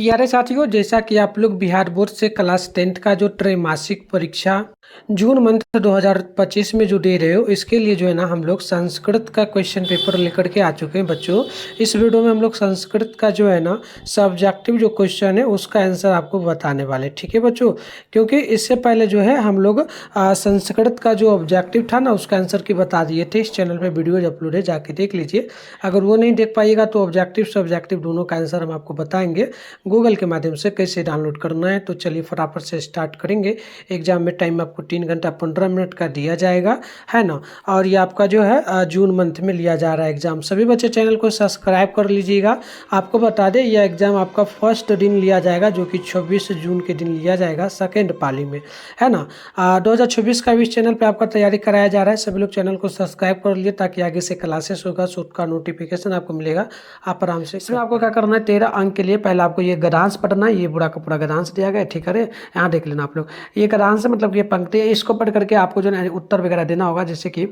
प्यारे साथियों, जैसा कि आप लोग बिहार बोर्ड से क्लास 10th का जो त्रैमासिक परीक्षा जून मंथ 2025 में जो दे रहे हो, इसके लिए जो है ना हम लोग संस्कृत का क्वेश्चन पेपर लेकर के आ चुके हैं बच्चों। इस वीडियो में हम लोग संस्कृत का जो है ना सब्जेक्टिव जो क्वेश्चन है उसका आंसर आपको बताने वाले, ठीक है बच्चों। क्योंकि इससे पहले जो है हम लोग संस्कृत का जो ऑब्जेक्टिव था ना उसका आंसर की बता दिए थे। इस चैनल पर वीडियोज अपलोड है, जाके देख लीजिए। अगर वो नहीं देख पाइएगा तो ऑब्जेक्टिव सब्जेक्टिव दोनों का आंसर हम आपको बताएंगे गूगल के माध्यम से कैसे डाउनलोड करना है। तो चलिए फटाफट से स्टार्ट करेंगे। एग्जाम में टाइम आपको 3 घंटा 15 मिनट का दिया जाएगा, है ना। और ये आपका जो है जून मंथ में लिया जा रहा है एग्जाम। सभी बच्चे चैनल को सब्सक्राइब कर लीजिएगा। आपको बता दें यह एग्जाम आपका फर्स्ट दिन लिया जाएगा, जो कि 26 जून के दिन लिया जाएगा, सेकेंड पाली में, है ना। 2026 का भी इस चैनल पर आपका तैयारी कराया जा रहा है। सभी लोग चैनल को सब्सक्राइब कर लिए ताकि आगे से क्लासेस होगा तो उसका नोटिफिकेशन आपको मिलेगा, आप आराम से। इसमें आपको क्या करना है, 13 अंक के लिए पहले आपको ये गद्यांश पढ़ना है। ये पूरा का पूरा गद्यांश दिया गया है, ठीक है। यहाँ देख लेना आप लोग, ये गद्यांश मतलब ये पंक्ति है, इसको पढ़ करके आपको जो है उत्तर वगैरह देना होगा। जैसे कि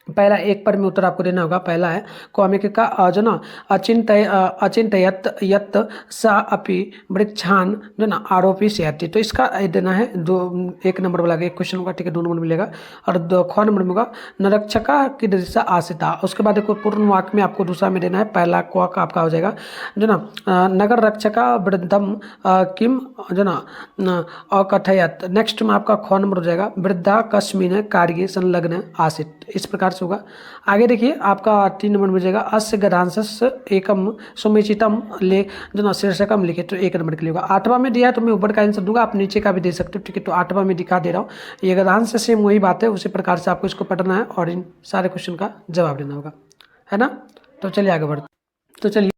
पहला एक पर में उत्तर आपको देना होगा। पहला है कौमिक का जो ना अचिंतयत यत सा अपि वृक्षान जो ना आरोपी सेहती। तो इसका देना है दो, 1 नंबर वाला एक क्वेश्चन होगा, ठीक है, 2 नंबर मिलेगा। और ख नंबर में होगा नरक्षका की दृष्टा आसिता। उसके बाद देखो पूर्ण वाक्य में आपको दूसरा में देना है। पहला क का आपका हो जाएगा जो ना नगर रक्षका वृद्धम किम जो ना अकथयत। नेक्स्ट में आपका ख नंबर हो जाएगा वृद्धा कस्मिन कार्य संलग्न आसित। इस प्रकार से होगा। आगे देखिए आपका 3 नंबर में जाएगा अस्य गद्यांश एकम सुमेचितम ले जो ना शीर्षकम लिखे, तो 1 नंबर के लिए होगा। 8वां में दिया है तो मैं ऊपर का आंसर दूंगा, आप नीचे का भी दे सकते हो, ठीक है। तो 8वां में दिखा दे रहा हूँ, ये गद्यांश से सेम वही बात है, उसी प्रकार से आपको इसको पढ़ना है और इन सारे क्वेश्चन का जवाब देना होगा, है ना। तो चलिए आगे बढ़ते। तो चलिए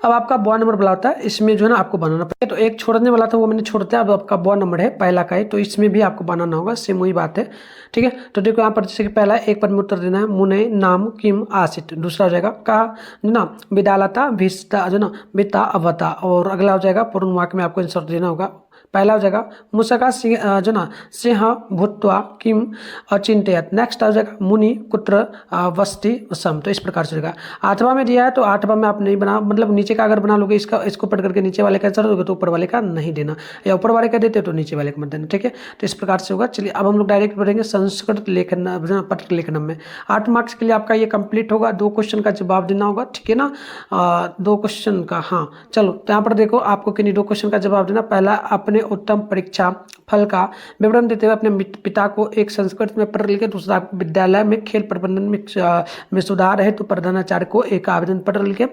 अब आपका ब नंबर वाला होता है, इसमें जो है ना आपको बनाना पड़ेगा। तो एक छोड़ने वाला था वो मैंने छोड़ दिया। अब आपका ब नंबर है पहला का है, तो इसमें भी आपको बनाना होगा, सेम वही बात है, ठीक है। तो देखो यहाँ पर जैसे कि पहला एक पर में उत्तर देना है मुने नाम किम आसित। दूसरा हो जाएगा का जो ना विदालता भिस्ता जो ना बिता अवता। और अगला हो जाएगा पूर्ण वाक्य में आपको आंसर देना होगा। पहला हो जाएगा मुसका सिंह जो ना सिंह भूत्वा किम अचिंतयत। नेक्स्ट आ जाएगा मुनि कुत्र वस्ति सम। तो इस प्रकार से होगा। 8वां में दिया है तो 8वां में आप नहीं बना, मतलब नीचे का अगर बना लोगे इसको पढ़ करके नीचे वाले का आंसर दोगे तो ऊपर वाले का नहीं देना, या ऊपर वाले का देते हो तो नीचे वाले का मत देना, ठीक है। तो इस प्रकार से होगा। चलिए अब हम लोग डायरेक्ट पढ़ेंगे संस्कृत लेखन पत्र लेखनम में। 8 मार्क्स के लिए आपका ये कंप्लीट होगा। 2 क्वेश्चन का जवाब देना होगा, ठीक है ना। 2 क्वेश्चन का, हाँ चलो। तो यहाँ पर देखो आपको किन्हीं 2 क्वेश्चन का जवाब देना। पहला अपने उत्तम परीक्षा फल का विवरण देते हुए अपने पिता को एक संस्कृत में पत्र लिखे। दूसरा विद्यालय में खेल प्रबंधन में सुधार है तो प्रधानाचार्य को एक आवेदन पत्र लिखे।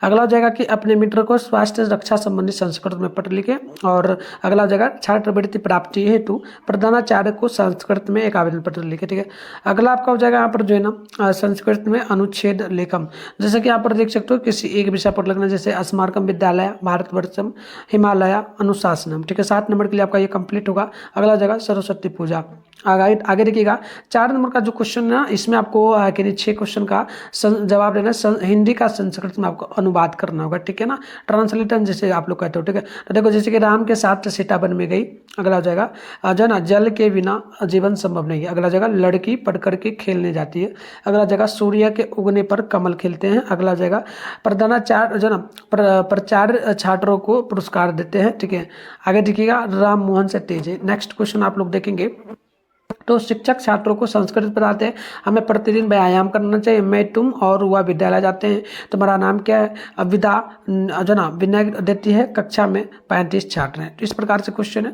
अगला हो जाएगा कि अपने मित्र को स्वास्थ्य रक्षा संबंधी संस्कृत में पत्र लिखे। और अगला हो जाएगा छात्रवृत्ति प्राप्ति हेतु प्रधानाचार्य को संस्कृत में एक आवेदन पत्र लिखे, ठीक है। अगला आपका हो जाएगा यहाँ पर जो है ना संस्कृत में अनुच्छेद लेखम। जैसे कि यहाँ पर देख सकते हो किसी एक विषय पर लिखना, जैसे अस्माकम विद्यालय भारतवर्षम हिमालय अनुशासनम, ठीक है। 7 नंबर के लिए आपका ये कंप्लीट होगा। अगला जगह सरस्वती पूजा। आगे देखिएगा 4 नंबर का जो क्वेश्चन है ना, इसमें आपको 6 क्वेश्चन का जवाब देना है। हिंदी का संस्कृत में आपको अनुवाद करना होगा, ठीक है ना, ट्रांसलेशन जैसे आप लोग कहते हो, ठीक है। तो देखो जैसे कि राम के साथ सीता वन में गई। अगला हो जाएगा जो ना जल के बिना जीवन संभव नहीं है। अगला जगह लड़की पढ़ करके खेलने जाती है। अगला जगह सूर्य के उगने पर कमल खिलते हैं। अगला जगह प्रधानाचार्य जो ना प्रचार छात्रों को पुरस्कार देते हैं, ठीक है। आगे देखिएगा राम मोहन से तेज है। नेक्स्ट क्वेश्चन आप लोग देखेंगे तो शिक्षक छात्रों को संस्कृत बताते हैं, हमें प्रतिदिन व्यायाम करना चाहिए। मैं तुम और वह विद्यालय जाते हैं, तुम्हारा नाम क्या है। विदा जो ना विनय देती है, कक्षा में 35 छात्र हैं। तो इस प्रकार से क्वेश्चन है।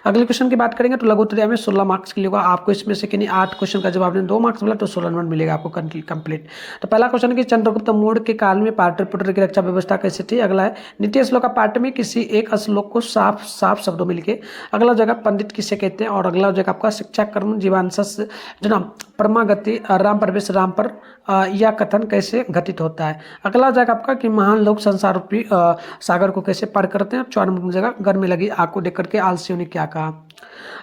अगले क्वेश्चन की बात करेंगे तो लघु उत्तरीय में 16 मार्क्स के लिए होगा। आपको इसमें से किन्हीं 8 क्वेश्चन का जवाब देना, 2 मार्क्स मिला तो 16 नंबर मिलेगा आपको कंप्लीट। तो पहला क्वेश्चन है कि चंद्रगुप्त मौर्य के काल में पाटलिपुत्र की रक्षा व्यवस्था कैसी थी। अगला है नीति श्लोक का पाठ में किसी एक श्लोक को साफ साफ शब्दों में लिखे। अगला जगह पंडित किसे कहते हैं। और अगला जगह आपका शिक्षा कर्म जीवांश जो ना परमागति राम प्रवेश राम पर यह कथन कैसे घटित होता है। अगला जाएगा आपका कि महान लोग संसार रूपी सागर को कैसे पार करते हैं। 4 नंबर जगह घर में लगी आग को देख करके आलसियों ने क्या कहा।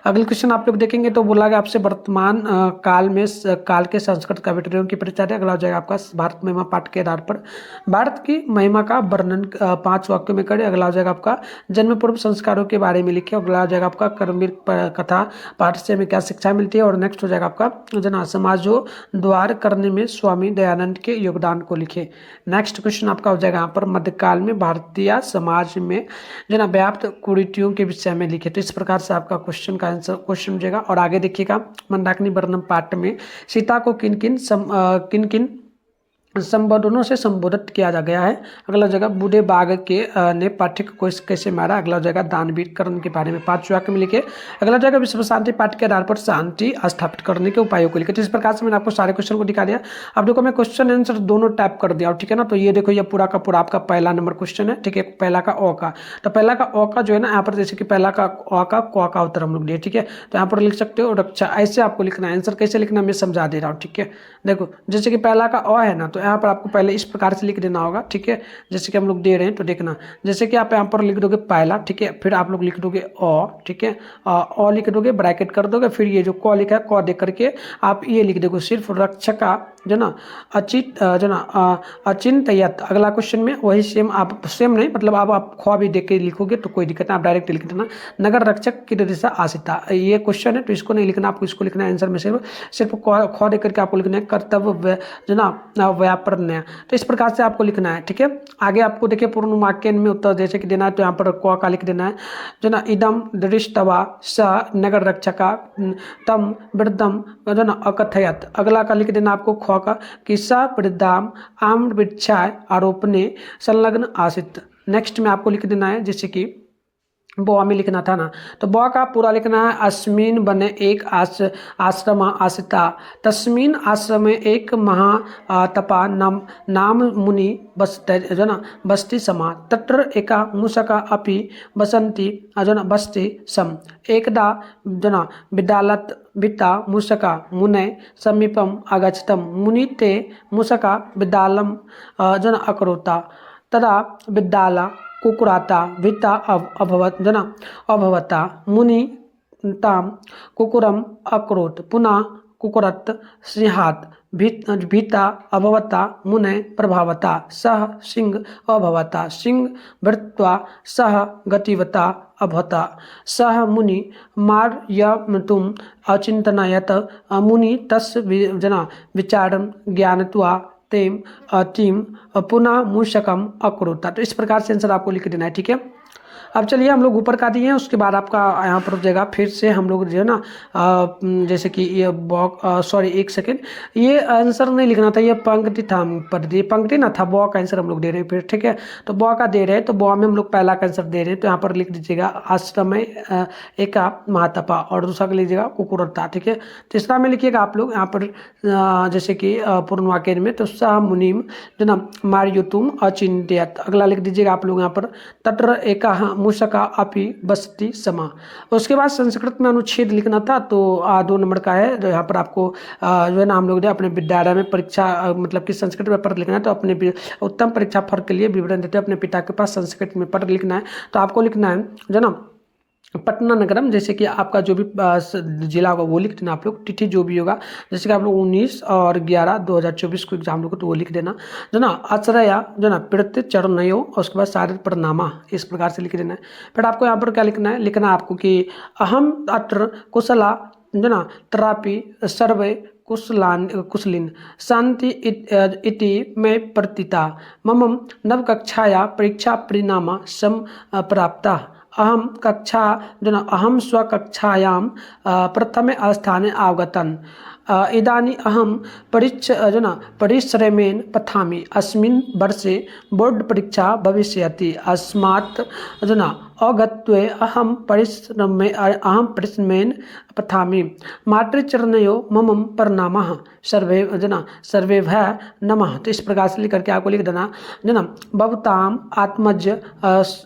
अगले क्वेश्चन आप लोग देखेंगे तो बोला गया आपसे वर्तमान काल में काल के संस्कृत कवित्रियों की परिचय है। अगला हो जाएगा आपका भारत महिमा पाठ के आधार पर भारत की महिमा का वर्णन 5 वाक्यों में करें। अगला हो जाएगा आपका जन्म पूर्व संस्कारों के बारे में लिखे। अगला हो जाएगा आपका कर्मवीर कथा पाठ से हमें क्या शिक्षा मिलती है। और नेक्स्ट हो जाएगा आपका जना समाजोद्धार करने में स्वामी दयानंद के योगदान को लिखे। नेक्स्ट क्वेश्चन आपका हो जाएगा यहाँ पर मध्यकाल में भारतीय समाज में जना व्याप्त कुरीतियों के विषय में लिखे। तो इस प्रकार से आपका क्वेश्चन का आंसर क्वेश्चन हो जाएगा। और आगे देखिएगा मंदाकिनी वर्णन पाठ में सीता को किन किन संबोधनों से संबोधित किया जा गया है। अगला जगह बूढ़े बाघ के ने पाठक को कैसे मारा। अगला जगह दानवीर कर्ण के बारे में 5 वाक्य में लिखे। अगला जगह विश्व शांति पाठ के आधार पर शांति स्थापित करने के उपायों को लिखे। तो इस प्रकार से मैंने आपको सारे क्वेश्चन को दिखा दिया। अब देखो मैं क्वेश्चन आंसर दोनों टाइप कर दिया, ठीक है ना। तो ये देखो ये पूरा का पूरा आपका पहला नंबर क्वेश्चन है, ठीक है। पहला का अ का, तो पहला का अ का जो है ना यहाँ पर जैसे कि पहला का अ का क का उत्तर हम लोग दिए, ठीक है। तो यहाँ पर लिख सकते हो रक्षा, ऐसे आपको लिखना है। आंसर कैसे लिखना मैं समझा दे रहा हूँ, ठीक है। देखो जैसे कि पहला का अ है ना, तो यहाँ पर आपको पहले इस प्रकार से लिख देना होगा, ठीक है। जैसे कि हम लोग दे रहे हैं तो देखना, जैसे कि आप यहाँ पर लिख दोगे पहला, ठीक है। फिर आप लोग लिख दोगे अ, ठीक है। अ लिख दोगे, ब्रैकेट कर दोगे, फिर ये जो क लिखा है क दे करके आप ये लिख दोगे सिर्फ रक्षका जो ना अचित जो ना अचिंतयत। अगला क्वेश्चन में वही सेम, आप सेम नहीं मतलब आप ख भी देख के लिखोगे तो कोई दिक्कत नहीं, आप डायरेक्ट लिख देना नगर रक्षक की दिशा आसिता। ये क्वेश्चन है तो इसको नहीं लिखना, आपको इसको लिखना है आंसर में सिर्फ ख दे करके आपको लिखना है कर्तव्य जो ना व्यापरण। तो इस प्रकार से आपको लिखना है, ठीक है। आगे आपको देखिए पूर्ण वाक्य में उत्तर जैसे कि देना है, तो यहाँ पर क का लिख देना है जो ना इदम दृष्टवा स नगर रक्षका तम वृद्धम जो ना अकथयत। अगला का लिख देना आपको ख का कि स वृद्धाम आम वृक्षाय आरोपणे संलग्न आसित। नेक्स्ट में आपको लिख देना है जैसे कि ब में लिखना था ना, तो ब का पूरा लिखना है अस्मिन बने एक आश्रम आसिता तस्मिन आश्रम में एक महा तपा नाम मुनि बसते जो ना बस्ती समा तत्र एका मूषका अपि बसंती जो ना बस्ती सम एकदा जो ना विद्यालत वित्ता मूषका मुने समीपम आगच्छतम मुनि ते मूषका विद्यालम जो ना अकरोता तदा विद्याला कुकुराता भित्ता अभवत जना अभवता मुनि ताम कुकुरम अक्रोत पुनः कुकुरत सिंहात भीता अभवता मुने प्रभावता सह सिंह अभवता सिंह भृत्वा सह गतिवता अभवता सह मुनि मार्यमतुम अचिंतनयत मुनि तस् जना विचारम ज्ञानत्वा तेम अतिम पुनः मूषकम अक्रोता। तो इस प्रकार से आंसर आपको लिख देना है, ठीक है। अब चलिए हम लोग ऊपर का दिए हैं, उसके बाद आपका यहाँ पर हो जाएगा फिर से हम लोग जो है ना जैसे कि ये सॉरी एक सेकेंड, ये आंसर नहीं लिखना था, ये पंक्ति था पर ये पंक्ति ना था, ब का आंसर हम लोग दे रहे हैं फिर, ठीक है। तो ब का दे रहे हैं तो ब में हम लोग पहला का आंसर दे रहे हैं, तो यहाँ पर लिख दीजिएगा आश्रम एका महातपा और दूसरा का लीजिएगा कुकुरता, ठीक है। तीसरा में लिखिएगा आप लोग यहाँ पर जैसे कि पूर्ण वाक्य में तो सह मुनिम जो ना मार्युतुम अचिंत्यत। अगला लिख दीजिएगा आप लोग यहाँ पर तत्र एका मूषका अपि बसती समा। उसके बाद संस्कृत में अनुच्छेद लिखना था, तो 2 नंबर का है जो यहाँ पर आपको जो है ना हम लोग ने अपने विद्यालय में परीक्षा मतलब कि संस्कृत में पढ़ लिखना है, तो अपने उत्तम परीक्षा फल के लिए विवरण देते हैं अपने पिता के पास संस्कृत में पढ़ लिखना है। तो आपको लिखना है जो ना पटना नगरम, जैसे कि आपका जो भी जिला होगा वो लिख देना आप लोग, तिथि जो भी होगा जैसे कि आप लोग 19 और 11/2024 को एग्जाम लोग तो वो लिख देना जो ना आश्रया जो ना पीड़ित चरणयो और उसके बाद शारीर प्रणामा, इस प्रकार से लिख देना है। फिर आपको यहाँ पर क्या लिखना है, लिखना है आपको कि अहम अत्र कुशला जो ना तरापि सर्वे कुशलिन शांति इति में प्रतीता मम नवकक्षाया परीक्षा परिणाम सम प्राप्ता अहम कक्षा जो ना अहम स्वकक्षायां प्रथमे स्थाने आगतन इदानी अहम जो ना परिश्रमेण पठामि अस्मिन् वर्षे बोर्ड परीक्षा भविष्यति अस्मात् जो ना अगत्वे अहम परिश्रमेण पठामि मातृचरणयो मम प्रणामः सर्वे जना सर्वे भय नमः। तो इस प्रकार से लिख करके आपको लिख देना जना भवताम आत्मज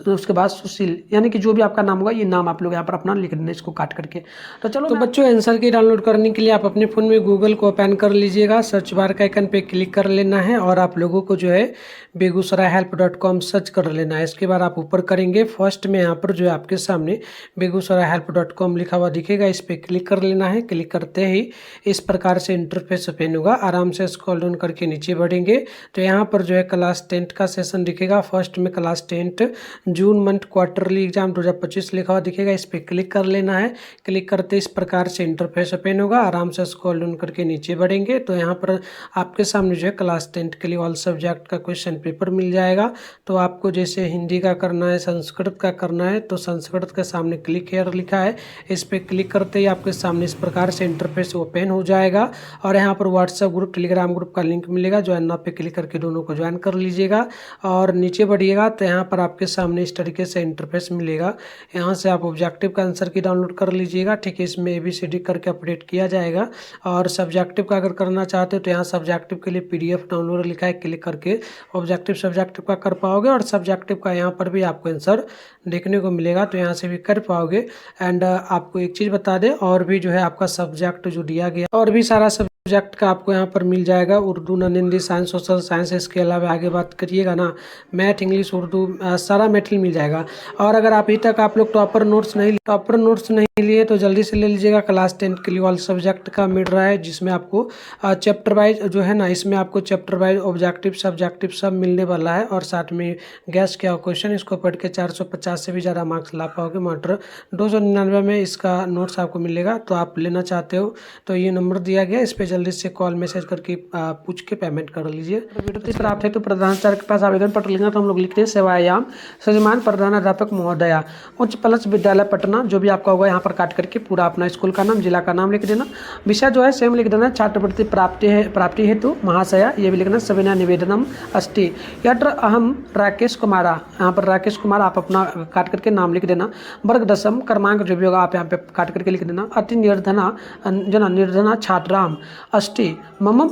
उसके बाद सुशील, यानी कि जो भी आपका नाम होगा ये नाम आप लोग यहाँ पर अपना लिख देना इसको काट करके। तो चलो तो बच्चों आंसर की डाउनलोड करने के लिए आप अपने फ़ोन में गूगल को ओपन कर लीजिएगा, सर्च बार का आइकन पे क्लिक कर लेना है और आप लोगों को जो है बेगूसराय help.com सर्च कर लेना है। इसके बाद आप ऊपर करेंगे फर्स्ट में यहाँ पर जो है आपके सामने begusarayhelp.com लिखा हुआ दिखेगा, इस पर क्लिक कर लेना है। क्लिक करते ही इस प्रकार से इंटरफेस ओपन होगा। आराम से स्क्रॉल डाउन करके नीचे बढ़ेंगे तो यहाँ पर जो है क्लास 10 का सेशन दिखेगा। फर्स्ट में class 10 June month quarterly exam 2025 लिखा हुआ दिखेगा, इस पर क्लिक कर लेना है। क्लिक करते इस प्रकार से इंटरफेस ओपन होगा। आराम से स्क्रॉल डाउन करके नीचे बढ़ेंगे तो यहाँ पर आपके सामने जो है क्लास 10 के लिए ऑल सब्जेक्ट का क्वेश्चन पेपर मिल जाएगा। तो आपको जैसे हिंदी का करना है, संस्कृत का करना है, तो संस्कृत के सामने क्लिक हेयर लिखा है, इस पर क्लिक करते ही आपके सामने इस प्रकार से इंटरफेस ओपन हो जाएगा। और यहाँ पर व्हाट्सएप ग्रुप, टेलीग्राम ग्रुप का लिंक मिलेगा, ज्वाइन नाउ पे क्लिक करके दोनों को ज्वाइन कर लीजिएगा। और नीचे बढ़िएगा तो यहाँ पर आपके सामने इस तरीके से इंटरफेस मिलेगा। यहाँ से आप ऑब्जेक्टिव का आंसर की डाउनलोड कर लीजिएगा। ठीक है, इसमें ABCD करके अपडेट किया जाएगा। और सब्जेक्टिव का अगर करना चाहते हो तो यहाँ सब्जेक्टिव के लिए PDF डाउनलोड लिखा है, क्लिक करके ऑब्जेक्टिव सब्जेक्टिव का कर पाओगे। और सब्जेक्टिव का यहाँ पर भी आपको आंसर देखने को मिलेगा, तो यहाँ से भी कर पाओगे। एंड आपको एक चीज़ बता दें, और भी जो है आपका सब्जेक्ट जो दिया गया और भी सारा सब्जेक्ट का आपको यहाँ पर मिल जाएगा, Urdu, non Hindi, science, social science. इसके अलावा आगे बात करिएगा ना, मैथ, इंग्लिश, उर्दू, सारा मेटेरियल मिल जाएगा। और अगर अभी तक आप लोग टॉपर नोट्स नहीं लिए तो जल्दी से ले लीजिएगा। क्लास 10 के लिए ऑल सब्जेक्ट का मिल रहा है, जिसमें आपको चैप्टर वाइज जो है ना, इसमें आपको चैप्टर वाइज ऑब्जेक्टिव सब्जेक्टिव सब मिलने वाला है। और साथ में गैस क्या क्वेश्चन, इसको पढ़ के 450 से भी ज़्यादा मार्क्स ला पाओगे। मात्र 299 में इसका नोट्स आपको मिलेगा। तो आप लेना चाहते हो तो ये नंबर दिया गया, इस पर जल्दी से कॉल मैसेज करके पूछ के पेमेंट कर लीजिए। वीडियो प्राप्त है तो प्रधानाचार्य के पास आवेदन पत्र लिखना, तो हम लोग लिखते हैं सेवायाम श्रीमान प्रधानाध्यापक महोदया उच्च प्लस विद्यालय पटना, जो भी आपका होगा यहाँ पर काट करके पूरा अपना स्कूल का नाम, जिला का नाम लिख देना। विषय जो है सेम लिख देना, छात्रवृत्ति प्राप्ति हेतु महाशया, ये भी लिखना। सविनय निवेदनम अस्ति यत्र अहम राकेश कुमारा, यहाँ पर राकेश कुमार आप अपना काट करके नाम लिख देना। वर्ग 10 क्रमांक जो भी होगा आप यहाँ पे काट करके लिख देना। अति निर्धना छात्राम अस्ति मम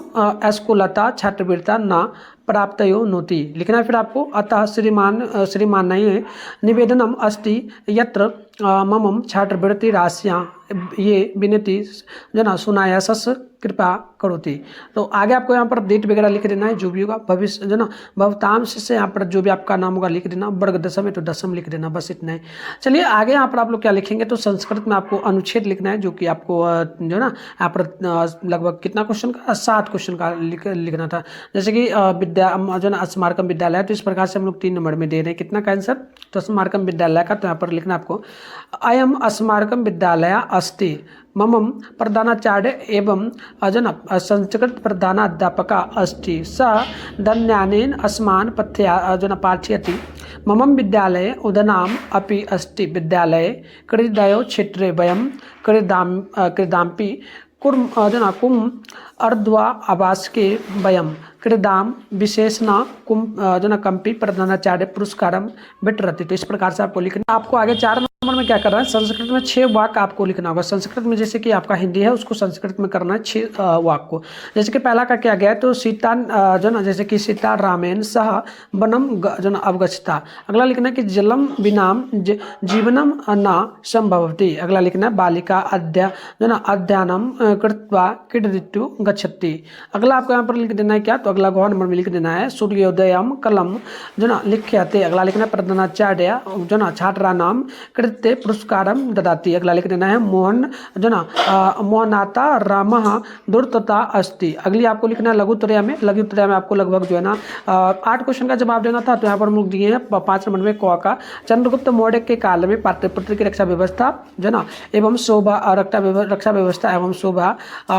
स्कूलता छात्रवृत्ता न प्राप्तयो नोति लिखना है। फिर आपको अतः श्रीमान निवेदनम अस्ति यत्र मम छात्रवृत्ति राशियाँ ये विनती सुनायासस कृपा करोति। तो आगे आपको यहाँ पर डेट वगैरह लिख देना है, जो भी होगा भविष्य भवतांश से यहाँ पर जो भी आपका नाम होगा लिख देना। वर्ग 10 है तो 10 लिख देना, बस इतना ही। चलिए आगे यहाँ पर आप लोग क्या लिखेंगे, तो संस्कृत में आपको अनुच्छेद लिखना है, जो कि आपको जो ना यहाँ पर लगभग कितना क्वेश्चन का, 7 क्वेश्चन का लिखना था। जैसे कि स्मारकम विद्यालय, तो इस प्रकार से हम लोग 3 नंबर में दे रहे हैं कितना का आंसर, तो स्मारकम विद्यालय का। तो यहाँ पर लिखना आपको अयम स्मारकम विद्यालय अस्ति मम प्रधानाचार्य एवं संस्कृत प्रधानाध्यापका अस्ति स धन्यानेन अस्मान् पाठयति मम विद्यालये उदनाम अपि अस्ति विद्यालये क्रीडयो क्षेत्रे वयं क्रीडाम्पि कुम अर्ध्वा आवासके वयं क्रीडाम विशेषण कम्पि प्रधानाचार्य पुरस्कारम वितरति। तो इस प्रकार से आपको लिखना। आपको आगे 4 नंबर में क्या करना है, संस्कृत में 6 वाक्य आपको लिखना होगा। संस्कृत में जैसे कि आपका हिंदी है उसको संस्कृत में करना है 6 वाक्य को। जैसे कि पहला का क्या गया है, तो सीता जैसे कि सीता रामेन सह वनम अवगच्छता। अगला लिखना है कि जलम विनाम जीवनम न संभवति। अगला लिखना है बालिका अध्ययनम कृत्वा क्रीडितुं गच्छति। अगला आपको यहाँ पर लिख देना है क्या, तो अगला गौर नंबर में लिख देना है सूर्योदयम कलम लिख्यते। अगला लिखना है प्रधानाचार्य छात्राणाम कृते पुरस्कारम ददाति। अगला लिख देना है मोहनाता रामः दुर्तता अस्ति। अगली आपको लिखना है लघुत्रय में आपको लगभग जो है ना 8 क्वेश्चन का जवाब देना था। तो यहाँ पर हम लोग दिए हैं 5 नंबर में क का चंद्रगुप्त मौर्य के काल में पाटलिपुत्र की रक्षा व्यवस्था जो ना एवं शोभा रक्षा व्यवस्था एवं शोभा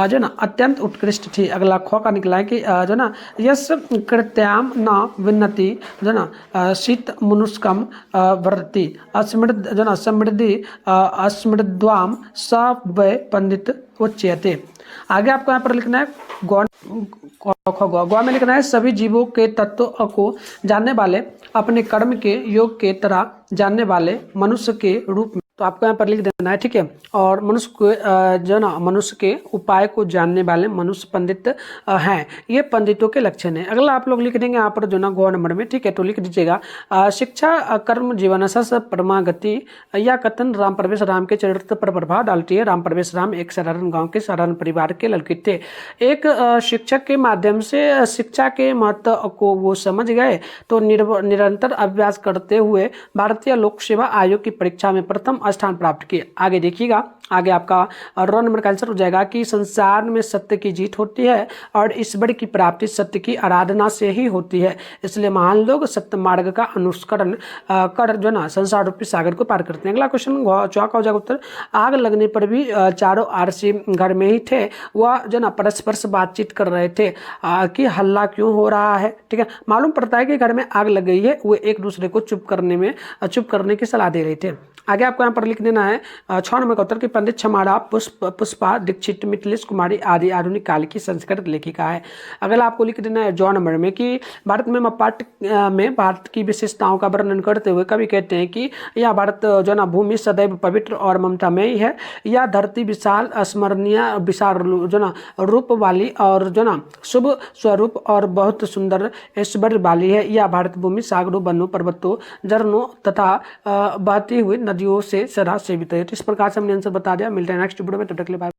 जो ना अत्यंत उत्कृष्ट थी। अगला ख का निकला है कि जो ना यस कृत्याम न विन्नति जो ना शीत मनुष्कम वर्ति समृद्धि अस्मृद्वाम स वै पंडित उच्यते। आगे आपको यहाँ पर लिखना है गौ में लिखना है सभी जीवों के तत्व को जानने वाले, अपने कर्म के योग के तरह जानने वाले, मनुष्य के रूप में तो आपको यहाँ पर लिख देना है, ठीक है। और मनुष्य को जो ना मनुष्य के उपाय को जानने वाले मनुष्य पंडित हैं, ये पंडितों के लक्षण है। अगला आप लोग लिख देंगे यहाँ पर जो ना गौ नंबर में, ठीक है। तो लिख दीजिएगा शिक्षा कर्म जीवन सस परमागति, यह कथन राम प्रवेश राम के चरित्र पर प्रभाव डालती है। राम प्रवेश राम एक साधारण गांव के साधारण परिवार के लड़के थे। एक शिक्षक के माध्यम से शिक्षा के महत्व को वो समझ गए, तो निरंतर अभ्यास करते हुए भारतीय लोक सेवा आयोग की परीक्षा में प्रथम स्थान प्राप्त किए। आगे देखिएगा, आगे आपका रोल नंबर का आंसर हो जाएगा कि संसार में सत्य की जीत होती है और ईश्वर की प्राप्ति सत्य की आराधना से ही होती है, इसलिए महान लोग सत्य मार्ग का अनुसरण कर जो ना संसार रूपी सागर को पार करते हैं। अगला क्वेश्चन चौका हो जाएगा उत्तर, आग लगने पर भी चारों आरसी घर में ही थे, वह जो ना परस्पर से बातचीत कर रहे थे कि हल्ला क्यों हो रहा है, ठीक है। मालूम पड़ता है कि घर में आग लग गई है, वो एक दूसरे को चुप करने की सलाह दे रहे थे। आगे आपको यहाँ पर लिख देना है 6 नंबर का उत्तर कि पंडित छमाड़ा पुष्पा दीक्षित मिथिलेश कुमारी आदि आधुनिक काल की संस्कृत लेखिका है। अगला आपको लिख देना है 9 नंबर में कि भारत में पाठ में भारत की विशेषताओं का वर्णन करते हुए कवि कहते हैं कि यह भारत जो ना भूमि सदैव पवित्र और ममतामयी है, यह धरती विशाल स्मरणीय विशाल जो ना रूप वाली और जो ना शुभ स्वरूप और बहुत सुंदर ऐश्वर्य वाली है। यह भारत भूमि सागरों वनों पर्वतों झरनों तथा बहती हुई नदियों से सदा सेवित है। तो इस प्रकार से हमने आंसर बता दिया। मिलते हैं नेक्स्ट वीडियो में, तब तक के लिए बाय।